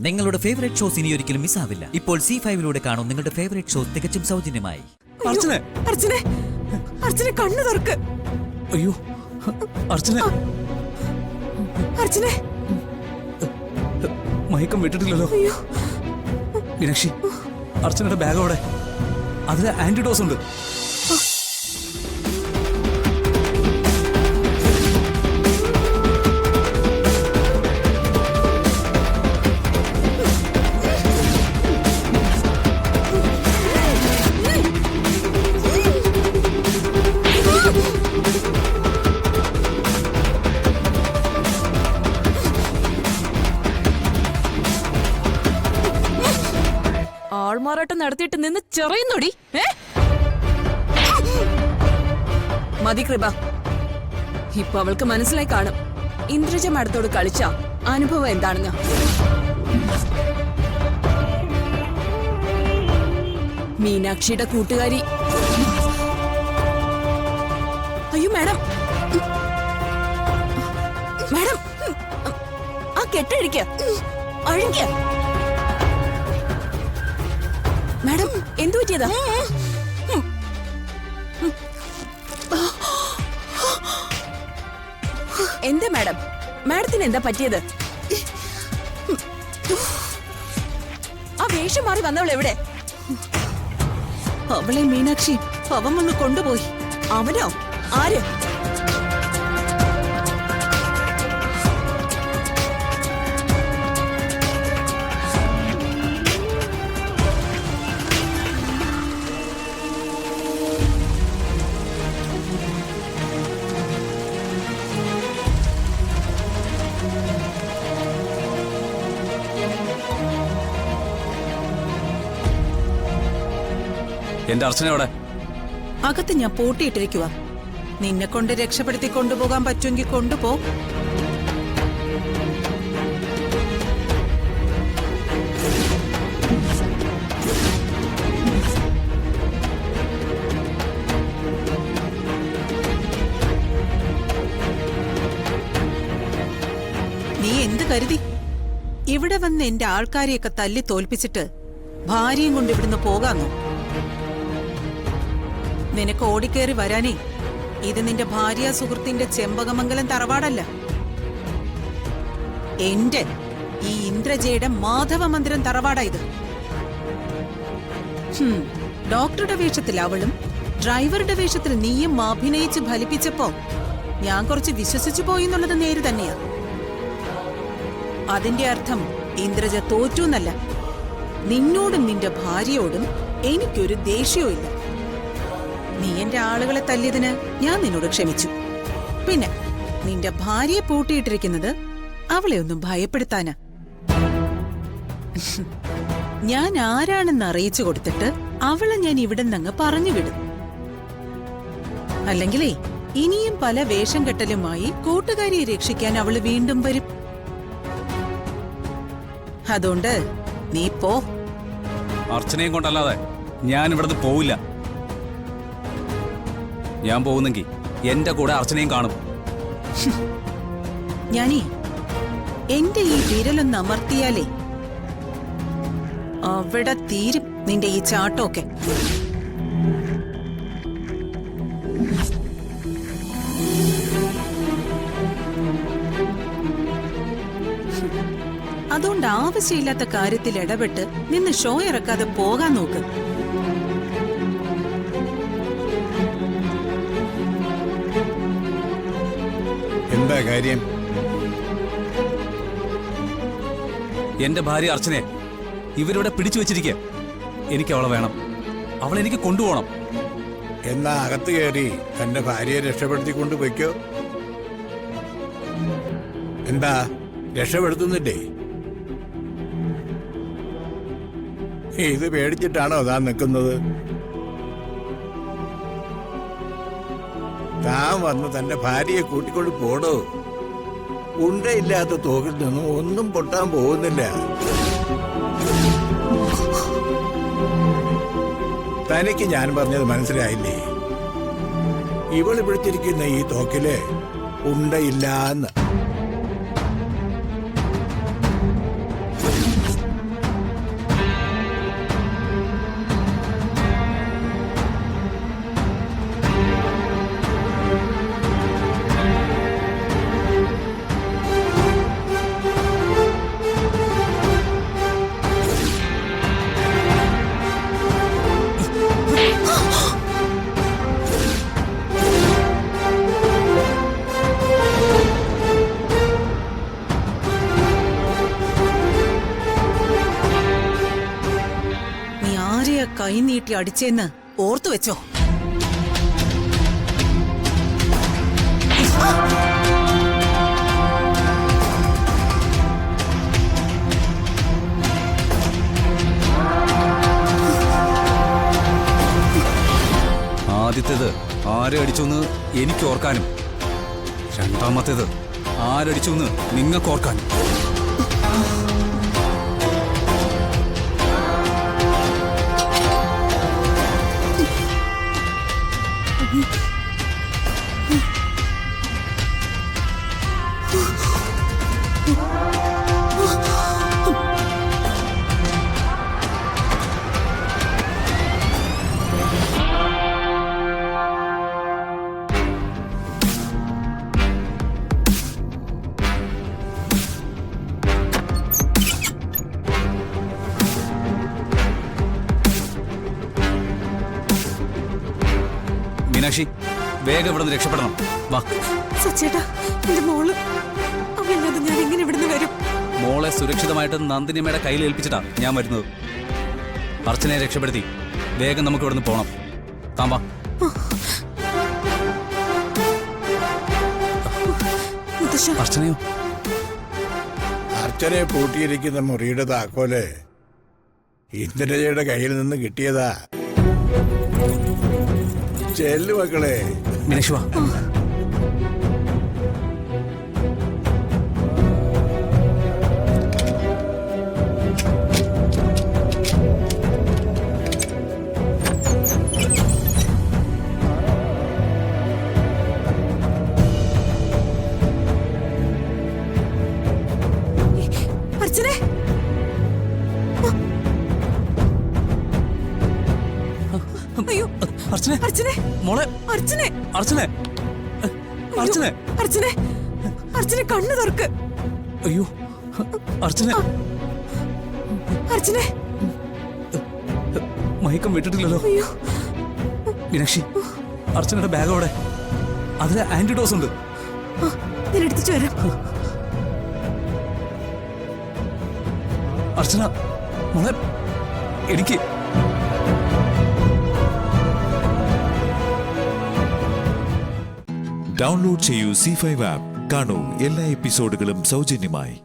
നിങ്ങളുടെ favourite shows ഇനി ഒരിക്കലും മിസ്സാവില്ല. ഇപ്പോൾ C5 കാണും നിങ്ങളുടെ ഫേവറേറ്റ് ഷോസ് തികച്ചും സൗജന്യമായി. അർച്ചനെ കണ്ണു തുറക്ക്. അയ്യോ അർച്ചന, അർച്ചനെ മയക്കം വിട്ടിട്ടില്ലല്ലോ. മീനാക്ഷി, അർച്ചനയുടെ ബാഗ് അവിടെ, അതിൽ ആന്റിഡോസ് ഉണ്ട്. ആൾമാറാട്ടം നടത്തിയിട്ട് നിന്ന് ചെറിയുന്നൊടി. മതി കൃപ, ഇപ്പൊ അവൾക്ക് മനസ്സിലായി കാണും ഇന്ദ്രജ മാഡത്തോട് കളിച്ച അനുഭവം എന്താണെന്ന്. മീനാക്ഷിയുടെ കൂട്ടുകാരി. അയ്യോ മാഡം, മാഡം ആ കെട്ടഴിക്ക, അഴിക്ക. മാഡം എന്തു പറ്റിയതാ? എന്താ മാഡം, മാഡത്തിന് എന്താ പറ്റിയത്? ആ വേഷം മാറി വന്നവൾ എവിടെ? അവളെ മീനാക്ഷി അവൻ വന്ന് കൊണ്ടുപോയി. അവനോ? ആര്? എന്റെ അർച്ചന അവിടെ. അകത്ത് ഞാൻ പൂട്ടിയിട്ടിരിക്കുക. നിന്നെ കൊണ്ട് രക്ഷപ്പെടുത്തി കൊണ്ടുപോകാൻ പറ്റുമെങ്കിൽ കൊണ്ടുപോ. നീ എന്ത് കരുതി? ഇവിടെ വന്ന് എന്റെ ആൾക്കാരെയൊക്കെ തല്ലി തോൽപ്പിച്ചിട്ട് ഭാര്യയും കൊണ്ട് ഇവിടുന്ന് പോകാന്നോ? നിനക്ക് ഓടിക്കേറി വരാനേ ഇത് നിന്റെ ഭാര്യ സുഹൃത്തിന്റെ ചെമ്പകമംഗലം തറവാടല്ല, എന്റെ ഈ ഇന്ദ്രജയുടെ മാധവ മന്ദിരം തറവാടാ ഇത്. ഡോക്ടറുടെ വേഷത്തിൽ അവളും ഡ്രൈവറുടെ വേഷത്തിൽ നീയും അഭിനയിച്ച് ഫലിപ്പിച്ചപ്പോ ഞാൻ കുറച്ച് വിശ്വസിച്ചു പോയി എന്നുള്ളത് നേര് തന്നെയാ. അതിന്റെ അർത്ഥം ഇന്ദ്രജ തോറ്റു എന്നല്ല. നിന്നോടും നിന്റെ ഭാര്യയോടും എനിക്കൊരു ദേഷ്യവും ഇല്ല. നീ എന്റെ ആളുകളെ തല്ലിയതിന് ഞാൻ നിന്നോട് ക്ഷമിച്ചു. പിന്നെ നിന്റെ ഭാര്യയെ പൂട്ടിയിട്ടിരിക്കുന്നത് അവളെ ഒന്നും ഭയപ്പെടുത്താനാ. ഞാൻ ആരാണെന്ന് അറിയിച്ചു കൊടുത്തിട്ട് അവളെ ഞാൻ ഇവിടെ നിന്നങ്ങ് പറഞ്ഞു വിടും. അല്ലെങ്കിലേ ഇനിയും പല വേഷം കെട്ടലുമായി കൂട്ടുകാരിയെ രക്ഷിക്കാൻ അവള് വീണ്ടും വരും. അതുകൊണ്ട് നീ പോ. അർച്ചനയും കൊണ്ടല്ലാതെ ഞാൻ ഇവിടുന്ന് പോവില്ല. ഞാൻ പോകുന്നെങ്കിൽ എന്റെ കൂടെ അർച്ചനയും കാണും. ഞാനീ എന്റെ ഈ വിരലൊന്ന് അമർത്തിയാലേ അവിടെ തീരും നിന്റെ ഈ ചാട്ടമൊക്കെ. അതുകൊണ്ട് ആവശ്യമില്ലാത്ത കാര്യത്തിൽ ഇടപെട്ട് നിന്ന് ഷോ ഇറക്കാതെ പോകാൻ നോക്ക്. എന്താ കാര്യം? എന്റെ ഭാര്യ അർച്ചനെ ഇവരിവിടെ പിടിച്ചു വെച്ചിരിക്കുക. എനിക്ക് അവളെ വേണം, അവളെ എനിക്ക് കൊണ്ടുപോകണം. എന്നാ അകത്ത് കയറി തന്റെ ഭാര്യയെ രക്ഷപ്പെടുത്തിക്കൊണ്ട് വയ്ക്കോ. എന്താ രക്ഷപ്പെടുത്തുന്നില്ലേ? ഇത് പേടിച്ചിട്ടാണോ താൻ നിൽക്കുന്നത്? താൻ വന്ന് തന്റെ ഭാര്യയെ കൂട്ടിക്കൊണ്ട് പോടോ. ഉണ്ടയില്ലാത്ത തോക്കിൽ നിന്നും ഒന്നും പൊട്ടാൻ പോകുന്നില്ല. തനിക്ക് ഞാൻ പറഞ്ഞത് മനസ്സിലായില്ലേ? ഇവള് പിടിച്ചിരിക്കുന്ന ഈ തോക്കില് ഉണ്ടയില്ലാന്ന്. കൈ നീട്ടി അടിച്ചെന്ന് ഓർത്തു വെച്ചോ. ആദ്യത്തേത് ആരെ അടിച്ചെന്ന് എനിക്ക് ഓർക്കാനും രണ്ടാമത്തേത് ആരടിച്ചെന്ന് നിങ്ങൾക്ക് ഓർക്കാനും. മീനാക്ഷി, വേഗം ഇവിടെ നിന്ന് രക്ഷപ്പെടണം. വാ. സച്ചേട്ടാ, എന്റെ മോള് അവല്ലാതെ ഞാൻ എങ്ങനെ ഇവിടുന്ന് വരും? മോളെ സുരക്ഷിതമായിട്ട് നന്ദിനിയമ്മയുടെ കയ്യിൽ ഏൽപ്പിച്ചിട്ടാ ഞാൻ വരുന്നത്. അർച്ചനയെ രക്ഷപ്പെടുത്തി വേഗം നമുക്ക് ഇവിടുന്ന് പോണം. താമ്പാ. അർച്ചനയോ? അർച്ചനയെ പൂട്ടിയിരിക്കുന്ന മുറിയുടെ താക്കോല് ഇന്ദ്രജയുടെ കയ്യിൽ നിന്ന് കിട്ടിയതാ. ചെല്ലു മക്കളെ. മീനാക്ഷി വാ. അർച്ചനെ, അയ്യോ അർച്ചനെ, അർച്ചനെ, മോളെ. അർച്ചനെ, അർച്ചനെ, അർച്ചനെ, അർച്ചനെ, അർച്ചനെ കണ്ണു തുറക്ക്. അയ്യോ അർച്ചനെ, അർച്ചനെ, മയക്കം വിട്ടിട്ടില്ലല്ലോ. അയ്യോ മീനാക്ഷി, അർച്ചനയുടെ ബാഗ് അവിടെ. അതിലെ ആന്റിഡോസ് ഉണ്ട്. ഞാൻ എടുത്തിട്ട് വരാം. അർച്ചന, മോളെ, എനിക്ക് ഡൗൺലോഡ് ചെയ്യൂ C5 ആപ്പ്. കാണൂ എല്ലാ എപ്പിസോഡുകളും സൗജന്യമായി.